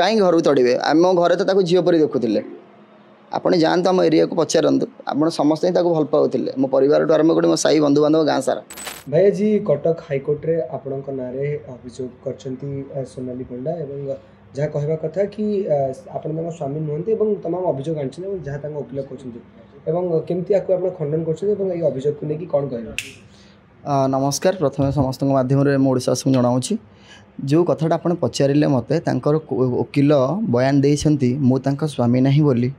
कहीं घर तड़े आम घरे तो झील परी देखुले आपड़ जातु आम एरिया को पचारतु आप समस्त भल पाते मो परिवार आरंभ कर मो साई बंधु बांधव गाँ सारा। भाई आज कटक हाइकोर्ट रे आपण ना अभियोग कर सोनाली पंडा एवं जहाँ कहवा कथा कि आपण स्वामी नुहति तमाम अभियोग आनी जहाँ वकिल कहते केमती आपको आप खंडन कर अभियोग को लेकिन कौन कह। नमस्कार प्रथम समस्त माध्यम ओडावासी जनाऊँगी जो कथाटा आप पचारे मत वकिल बयान देती मुझे स्वामी ना बोली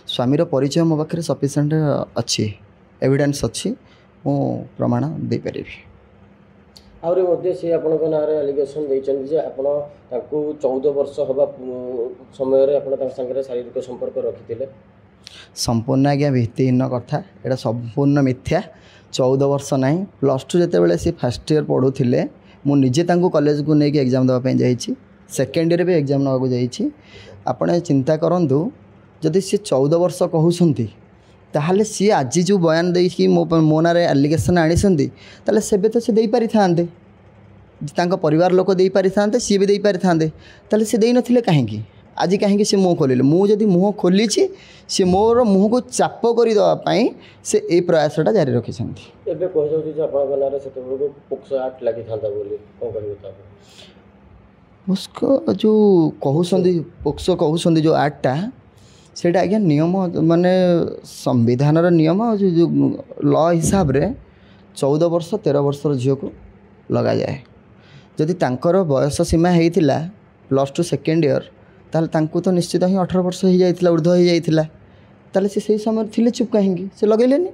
स्वामीर परिचय मो पाखे सफिसीयंट अच्छी एविडेंस अच्छी मु प्रमाण दे पारि। सी आप एलिगेशन देते आपण 14 वर्ष हवा समय सागर शारीरिक संपर्क रखी संपूर्ण आज्ञा भित्तिहीन कथा यहाँ संपूर्ण मिथ्या 14 वर्ष ना +2 जिते सी फास्ट ईयर पढ़ुले मुझे कॉलेज को लेकिन एग्जाम देवाई जाइए सेकेंड ईयर भी एग्जाम नाक जाइए आपड़ चिंता करूँ जदि सी 14 वर्ष कहते ताहले सी आज जो बयान देखिए मो ना एलिगेशन आनी सेबे तो सी दे पारि थांते परिवार लोक दे पारि थांते सी भी दे पारि थांते ताहले सी दे नथिले कहीं आज कहीं सी मुँह खोलिले मुझे मुँह खोली सी मोर मुँह को चाप करदेवाई से ए प्रयासटा जारी रखिंट। उसको जो कहते पोक्सो कहते जो आर्टटा सेटा आज्ञा नियम माने संविधान नियम जो लॉ हिसाब रे 14 वर्ष 13 वर्षर झील को लगा जाए जदि तांकर बयस सीमा होता +2 सेकेंड ईयर ताल तांको तो निश्चित ही 18 वर्ष हो जाइथिला ऊर्ध्व हो जाइथिला ताले से सही समय थिले चुप कहीं से लगेलेनी।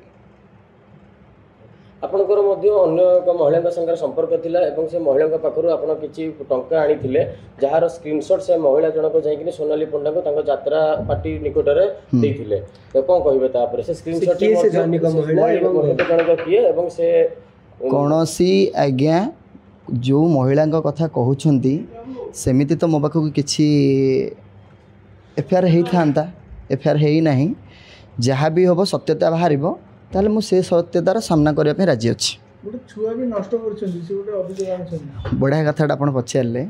आपणकर अन्य एक महिला संगे संपर्क थिला एवं से महिला पाखर आपण किछि टंका आनी जार स्क्रीनशॉट से महिला जनक जाइकिनी सोनाली पंडा को तांको यात्रा पार्टी निकट रे देथिले तो कोन कहिबे तापर से स्क्रीनशॉट से जनिक महिला एवं जनक किए एवं से कोनोसी आज्ञा जो महिला कथा कहउछंती सेमिति तो मो पाखु किछि एफआईआर हेई एफआईआर हेई नाही जहाँ भी हम सत्यता बाहर ताले मु से सत्यतार सामना करने पे राजी अच्छी। बढ़िया कथाटा आप पचारे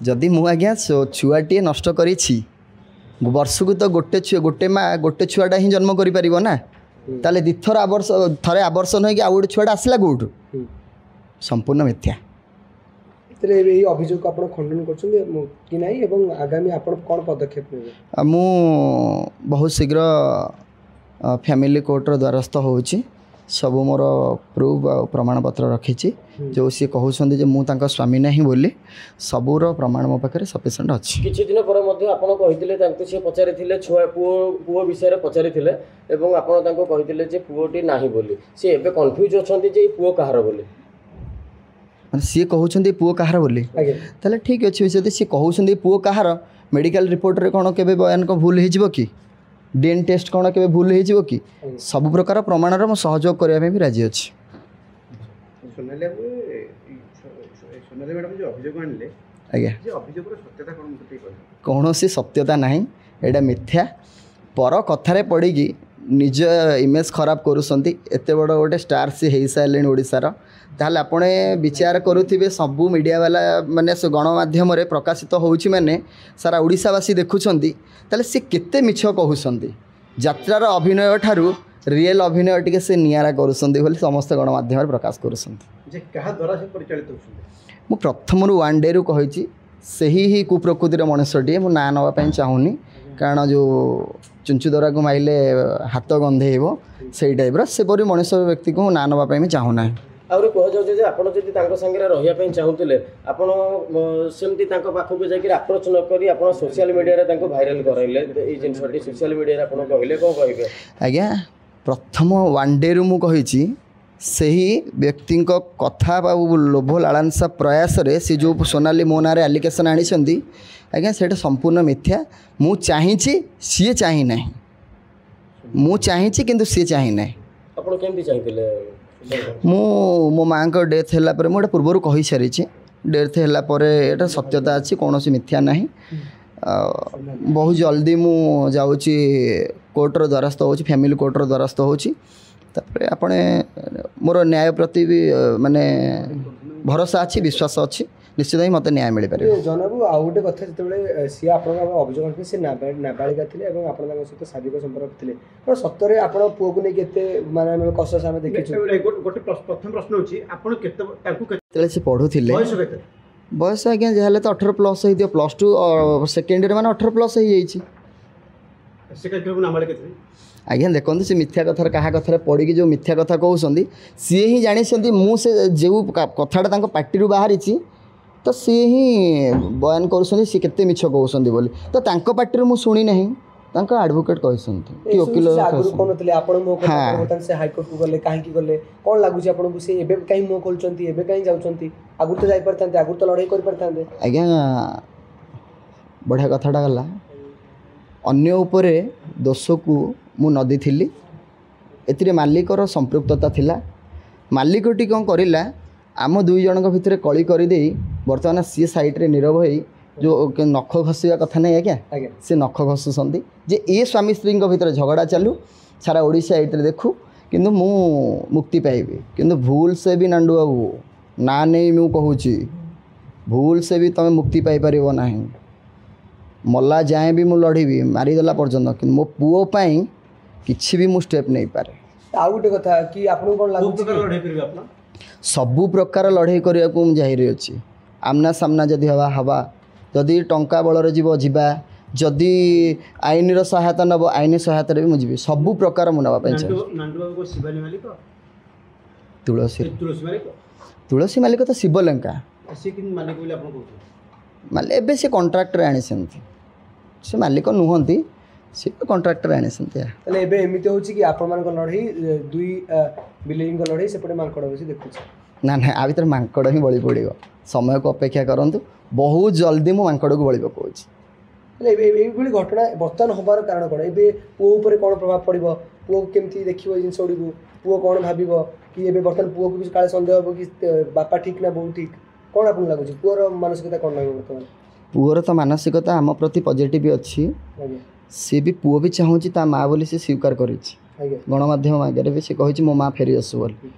जदि मु आज्ञा छुआटे नष्ट कर वर्ष को तो गोटे माँ गोटे छुआटा ही जन्म कर ना ताले दिथर आवर्ष थे आवर्षन हो गोटे छुआटा आसला कौटू संपूर्ण मिथ्या। अभियोग आप खंडन कर आगामी आप कौन पदक्षेप ने मु बहुत शीघ्र फैमिली कोर्टर द्वारस्थ होची सबू मोर प्रूफ प्रमाण पत्र रखी जो सी कहते जो मुझे स्वामी ना बोली सबूर प्रमाण मो पाखे सफिसीयंट अच्छी। किछि दिन पर मध्ये आपण कहिथिले तांको से पचारिथिले छुआ पुओ विषय रे पचारिथिले एवं आपण तांको कहिथिले जे पुओटी नाही बोली से एबे कंफ्यूज अछंती जे पुओ कहार बोली माने सी कहउछंती पुओ कहार बोली ताले ठीक अछि जदि सी कहउछंती पुओ कहार मेडिकल रिपोर्ट रे कोन केबे बयान को भूल हे जिवो कि डीएनए टेस्ट कौन के भूल हो कि सब प्रकार प्रमाणर मो सहयोग करने भी राजी अच्छी। कौन सी सत्यता नहीं एटा मिथ्या पर कथार पड़ी निज इमेज खराब करुँच एत बड़ गोटे स्टार सी हो सारे ओडार ताहले आपणे विचार करुथिबे सबू मीडिया वाला माने गणमाध्यम प्रकाशित होउछि माने सारा ओडिशावासी देखुछंती ताहले से केते मिछ कहउछंती यात्रार अभिनय ठारू रियल अभिनय टिके से नियारा करुछंती बोली समस्त गणमाध्यम प्रकाश करुछंती जे कहा द्वारा से परिचालित होछंती। मु प्रथम रु वन डे रु कहिछि सही ही कुप्रकृतिर मनुष्यटी मु ना नवा पई चाहुनी कारण जो चुंचु द्वारा को माइले हाथ गंधेब से टाइप से परी मनुष्य व्यक्ति को ना नवा पई चाहुना आउर कह जाउछे जे आपण जदि तांको संगे रहिया पई चाहुतिले आपण सेमति तांको पाखु जाकि अप्रोच न करी आपण सोशल मीडिया रे तांको वायरल करैले ए जिनसटी सोशल मीडिया रे आपण कहिले को कहिबे। आज्ञा प्रथम वन डे रु मु कहिछि सही व्यक्ति कथा लोभ लालांसा प्रयास रे से जो सोनाली मो ना एलिगेशन आनी आज्ञा से संपूर्ण मिथ्या मु चाहिए सी चाही ना मु चाहिए किंतु सी चाही ना आपण केमति चाहिथिले मो माँ को डेथ है मुझे पूर्वर कही सारी डेथ है सत्यता अच्छी कौन मिथ्या ना बहुत जल्दी मु जाऊँगी कोर्टर द्वारस्थ हो फैमिली कोर्टर द्वारस्थ होपे मोर न्याय प्रति भी माने भरोसा अच्छी विश्वास अच्छी निश्चित ही मते न्याय मिल पारे। जनबाबू आउ गोटे कथा जिते सी आप अभियोग आनी सी नाबालिका थे आप सहित शारीरिक संपर्क थे तो सतरे आप पुओ को नहीं माने कष्ट से आम देखी गोटे प्रथम प्रश्न होते से पढ़ुले बयस आज्ञा जहाँ तो 18 प्लस हो प्लस टू सेकेंड ईयर मैंने 18 प्लस हो आज्ञा देखते सी मिथ्या कथार क्या कथार पड़ी जो मिथ्या कथा कहते सी ही जानी मुझे जो कथाटा पार्टी बाहरी तो सी ही बयान करते मिछ कहते बोली तो पार्टी मुझे शुणी ना आडभोकेट कहते वकिल हाईकोर्ट को गले कहीं गले कौन लगुच आपको सी कहीं मुह खोलुँच कहीं जाऊँच आगुरी तो जापारे आगुरी तो लड़ाई कर आज्ञा बढ़िया कथाटा गला अन्य उपरे दोष को मु नदी थी ए मालिकर संपृक्तता थिला मालिकटी कौन करा आम दुई जन भितर कली करदे बर्तमान सी सैड्रे नीरव हो जो नख घसवा कथा नहीं आज्ञा सी नख घसुँच जे ये स्वामी स्त्री भितर झगड़ा चालू सारा ओडिशा ये देखू किंतु मु मुक्ति पाइबी किंतु भूल से भी नांडू बाबू ना नहीं मु कहूँ भूल से भी तुम्हें मुक्ति पाइपर ना मल्ला जाए भी मु लड़बी मारिदेला पर्यंत कि मो पुओ पाई किसी भी मु स्टेप नहीं पारे आउ गोटे कथा कि आपको कौन लगुच सबु प्रकार लड़ाई करने को जाहिर अच्छी आमना सामना जदि हवा हवा जदि टंका बलर जीव जीवा जदि आईन सहायता नब आईन सहायता भी मुझे सबु प्रकार मु नापी तुलसी मालिक तो शिवलंका माले एबे से कॉन्ट्रैक्टर आनी से मालिक नुहंती सी कॉन्ट्रैक्टर आनी एमती हो कि आपण लड़ाई दुई बिलेई लड़ाई सेपटे मांकड़ बस देखुच ना ना आ भर मांकड़ ही बड़ी पड़ो समय को अपेक्षा करूँ बहुत जल्दी मु मांकड़ को बड़ी पकाऊँ घटना बर्तमान हबार कारण कौन ए पुओ कौन प्रभाव पड़ो पुओ केमती देखो जिन गुड़ी पुओ कौन भाव कि ए बर्तमान पुओ को काले सन्देह हम कि बापा ठीक ना बो ठीक कौन आपको लगुच पुओर मानसिकता कौन लगे बर्तमान पुओर तो मानसिकता आम प्रति पॉजिटिव अच्छी सी भी पुओ भी चाहूँगी ता माँ बोली से स्वीकार कर गणमाध्यम आगे भी सी कही मो माँ फेरी आसु बोली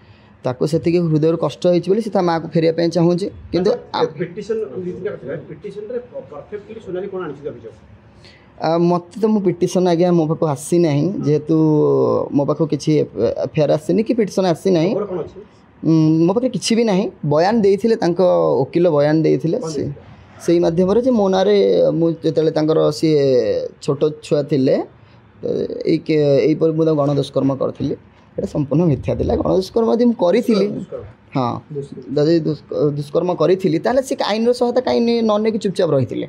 ताको से हृदय कष्ट होती ता माँ को फेरिया चाहूँगी किंतु मत तो मो पिटिशन आज्ञा मो पाक आसी ना जेहेतु मो पाक किसी एफआईआर आसनी कि पिटिशन आसी ना मो पाखे किसी भी ना बयान देते वकिल बयान देते से माध्यम मो ना मुझे सी छोट छुआ थे यहीपर मुझे गणदुष्कर्म करी ये संपूर्ण मिथ्या था गणदुष्कर्म यदि करी हाँ जदि दुष्कर्म करी सी आईन सहायता कहीं न चुपचाप रही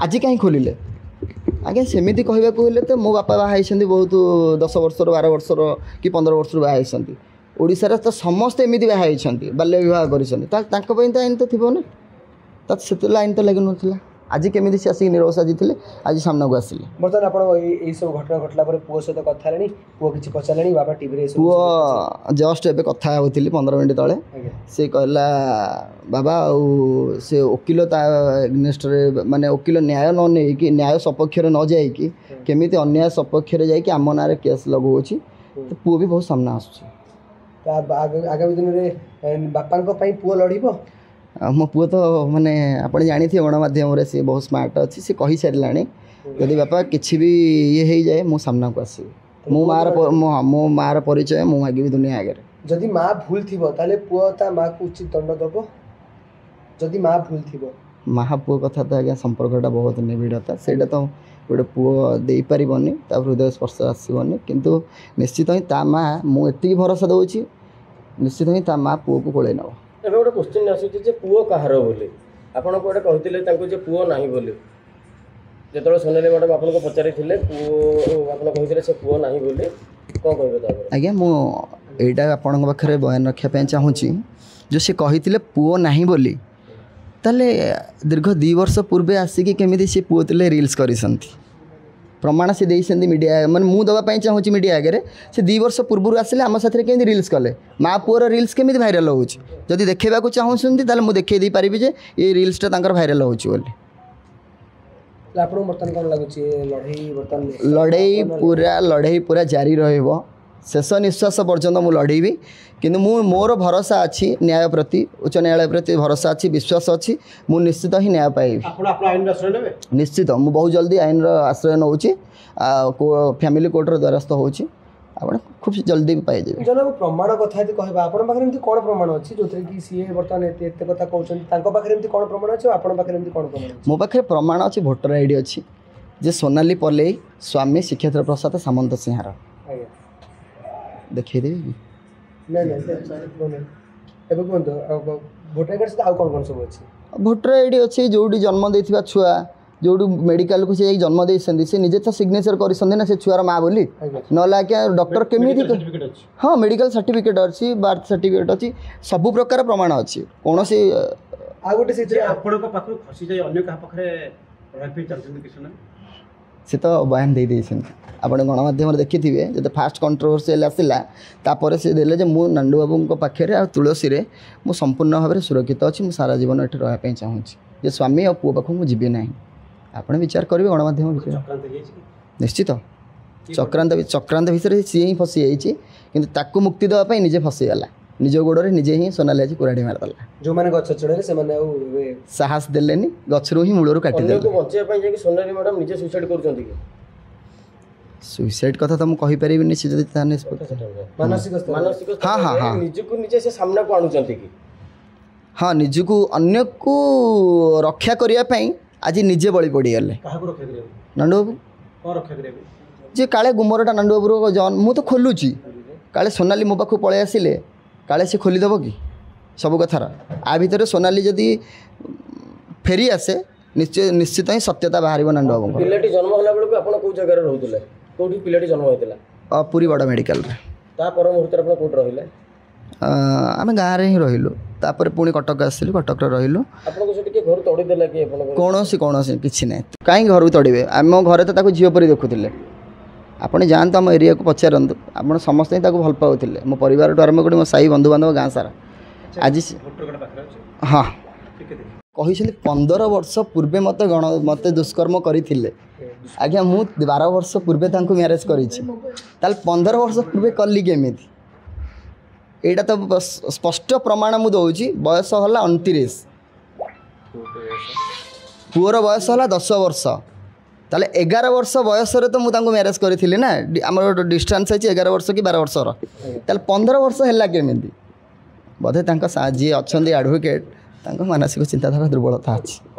आज कहीं खोलिले आज्ञा सेमती कहवाक तो मो बापा बाहर बहुत 10 वर्षर 12 वर्षर कि 15 वर्ष बाहर ओडिशार तो समस्ते एमती बाहर बाल्य विवाह कर आईन तो थी ना से आईन तो लगे ना आज केमी सी आसिक निरव साजिले आज सामना को आसिले बर्तमान आप सब घटना घटला पुओ सहित कथा पुओ किसी पचारे बाबा टीवी पुओ जस्ट एवं कथा होती 15 मिनट तले से कहला बाबा से वकिल एग्नेस्ट माने वकिल न्याय न नहीं कि न्याय सपक्ष न जाकि केमी अन्याय सपक्ष जा आम ना केस लगौची तो पुओ भी बहुत सामना आगामी दिन में बापा पुओ लड़ मो पुओ तो माने आप जानी गणमाध्यम सी बहुत स्मार्ट अच्छी सी कही सारा यदि बापा किसी भी ये हो जाए मो सामना को आस मो मार परिचय मु मागिबी दुनिया आगे जदि माँ भूल थी ताले पुओ ता माँ को उचित दंड दब जदि माँ भूल थी माँ पुओ कथा तो आज्ञा संपर्कटा बहुत निबिड़ता से तो गोटे पुओ दे पारनी हृदय स्पर्श आसबनी किंतु निश्चित ही ता माँ मुझे भरोसा दूसरी निश्चित ही ता माँ पुओ को कोले नब ଏବେ ଗୋଟେ क्वेश्चन आसूँ पुओ कहार बोली आपड़ कौटे कहते पुओ ना बोली जो सोनाली मैडम आपको पचारि पुओ आप से पुओ ना बोली कौन कह आज्ञा मुझा आपण पाखे बयान रखापी चाहूँगी जो सी कही पुओ ना बोली ताले दीर्घ 2 वर्ष पूर्वे आसिकी केमी सी पुओ तेल रिल्स कर प्रमाण से देते मीडिया मैंने मुझे दवाई चाहूँगी मीडिया आगे से 2 वर्ष पूर्व आसिले आम साथी केमी रिल्स कले माँ पुओर रिल्स केमी भाइराल होदी देखा चाहूँगी ताले मुझे देखी पारि जे ये रिल्सटा भाइराल होली लड़ाई पूरा जारी रही शेष निश्वास पर्यंत मुझे लड़ेबी किंतु मोर भरोसा अच्छी न्याय प्रति उच्च न्यायालय प्रति भरोसा अच्छी विश्वास अच्छी मु निश्चित ही न्याय पाइबी निश्चित मु बहुत जल्दी आईन आश्रय नौ फैमिली कोर्टर द्वारस्थ होची आपण खूब जल्दी पाई जाबे जन प्रमाण कथा यदि कहबा आपण पाखरे एमती कोन प्रमाण अछि जोथरे कि सीए वर्तमान एते कथा कहउछन तांको पाखरे एमती कोन प्रमाण अछि आपण पाखरे एमती कोन प्रमाण अछि मो पाखरे प्रमाण अछि वोटर आईडी अछि जे सोनाली पलेई स्वामी श्रीक्षेत्र प्रसाद सामंत सिंहार आज्ञा देखै देबी नै नै एबे कोन तो वोटर कार्ड से आउ कोन कोन सब अछि भोटर आईडी अच्छी जोड़ी जन्म देथिबा छुआ जोड़ी मेडिकल को से जन्म दे से निजे तो सिग्नेचर कर ना से छुआर माँ बोली ना क्या डॉक्टर केमी हाँ मेडिकल सर्टिफिकेट अच्छी बर्थ सर्टिफिकेट अच्छी सब प्रकार प्रमाण अच्छी कौन से आ गोटे से सी तो बयान दे आप गणमाध्यम देखी थे जो फास्ट कंट्रोवर्सील आसला तापर से देले जे मु नांडू बाबू पाखे आ तुलसी रे मु संपूर्ण भाव में सुरक्षित अच्छी मुझे सारा जीवन ये रहा चाहूँगी जे स्वामी और पुओ पाखक मुझे ना आपण विचार करेंगे गणमाध्यम विषय निश्चित चक्रांत भितर सी ही फसी जाइए कि ताकू मुक्ति देवाई निजे फसीगला निज गोड़े निजे ही सोनाली आज कुराड़ी मारदेला जो मैंने गछ चढ़े से साहस देलेनी गछरू ही मूलरू काटिदे सोनाली मैडम निजे सुसाइड करछंती कि सुसाइड कथा तो मुझे कहीपर निश्चित मानसिक हाँ हाँ हाँ निजको निजे से सामना को आणुचंती कि हाँ निजको अन्य को रक्षा करने आज निजे बलि पड़गले नांडू बाबू जे काले गुमरटा नांडू बाबू जन मु तो खोलुची काले सोनाली मो पाखु पलि आसिले काले से खोलीदेव कि सब कथार आ भितर सोनाली जदि फेरी आसे निश्चित ही सत्यता बाहर नांडू बाबू पिलाटी जन्म होला बेलको आपण को जगह रे रहउतले कोठी पिलाटी जन्म होइतला पुरी बड़ मेडिकल रे ता पर मुहूर्त आपण कोठ रहिले आम गाँव में ही रहिलु तापर पुणी कटक आसिलु कटक रहिलु आपनको से टिके घर तोड़ी देला कि आपण कौन किसी ना कहीं घर तोड़े आम घरे तो झील पर देखुले आपड़ जातु आम एरिया को पचारतु आप समस्त भल पाते मो परिवार आरंभ कर मो साई बंधु बांधव गाँ सारा आज हाँ कही 15 वर्ष पूर्वे मत मत दुष्कर्म करते आज्ञा मु 12 वर्ष पूर्वे मैरेज कर 15 वर्ष पूर्वे कली केमी एटा तो स्पष्ट प्रमाण मुझे दूसरी बयस है 29 पुअर बयस है 10 वर्ष ताले 11 वर्ष बयस तो मुझे मैरेज करी ना आम डिस्टेंस है 11 वर्ष कि 12 वर्ष ताले 15 वर्ष है केमी बोधे जी अच्छा एडवोकेट मानसिक चिंताधारा दुर्बलता अच्छी।